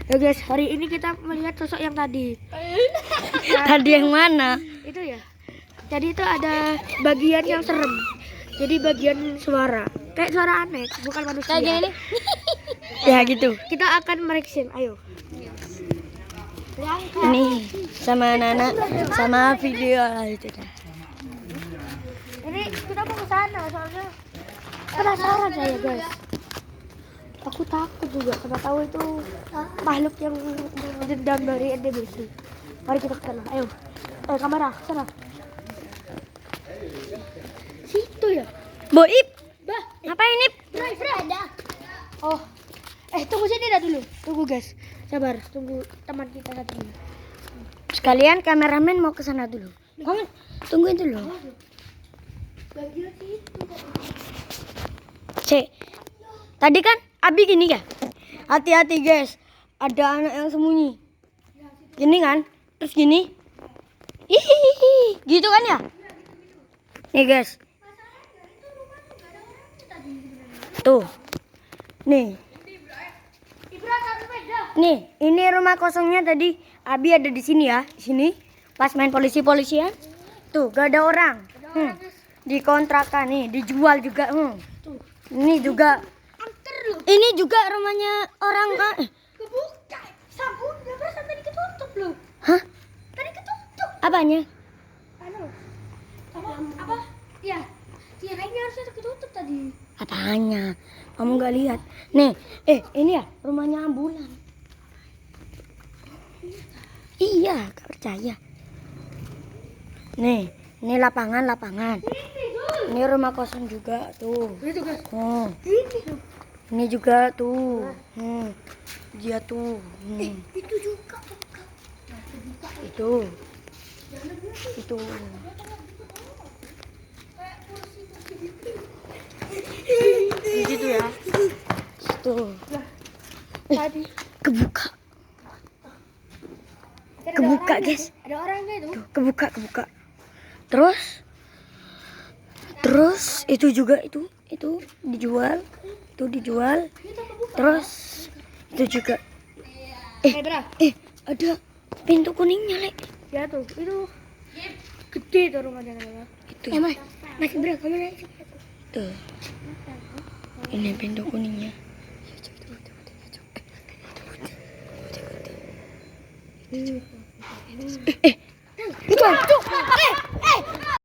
Ya guys, hari ini kita melihat sosok yang tadi. Tadi yang mana? Itu ya. Jadi itu ada bagian yang serem. Jadi bagian suara. Kayak suara aneh, bukan manusia. Kayak gini. Ya gitu. Kita akan mereaction. Ayo. Ini sama Nana sama video lah itu dah. Ini kita mau ke sana soalnya penasaran saya guys. Aku takut juga, siapa tahu itu makhluk yang dendam dari NDBC. Mari kita ke sana. Ayo. Kamera, sana. Situ ya. Boib, Bah, ngapain Nip? ada. Oh. Tunggu sini dah dulu. Tunggu guys. Sabar, tunggu teman kita satu dulu. Sekalian kameramen mau ke sana dulu. Kamu tungguin dulu. Bagian itu. Cek. Tadi kan Abi gini ya. Hati-hati guys. Ada anak yang sembunyi. Gini kan? Terus gini. Hihihi. Gitu kan ya? Nih guys. Tuh. Nih. Nih, ini rumah kosongnya tadi. Abi ada di sini ya, di sini. Pas main polisi-polisian. Tuh, gak ada orang. Dikontrakan nih, dijual juga. Ini juga. Ini juga rumahnya orang kan. Kebuka. Sabunnya perasaan tadi ketutup loh. Hah? Tadi ketutup. Apanya? Apa? Ya. Tirainya harusnya ketutup tadi. Apanya? Kamu gak lihat? Nih, ini ya rumahnya ambulan. Iya, gak percaya. Nih, ini lapangan. Ini rumah kosong juga tuh. Itu guys. Ini. Ini juga tuh. Dia tuh. Itu juga. Itu. Di situ ya. Tuh. Tadi. Kebuka guys. Ada orangnya itu. Tuh, kebuka. Terus itu juga itu dijual. Itu dijual. Terus itu juga. Bra. Ada pintu kuningnya, Lek. Ya tuh, itu gede tuh rumahnya namanya. Itu. Mas Bra, kamu naik. Tuh. Ini pintu kuningnya. Itu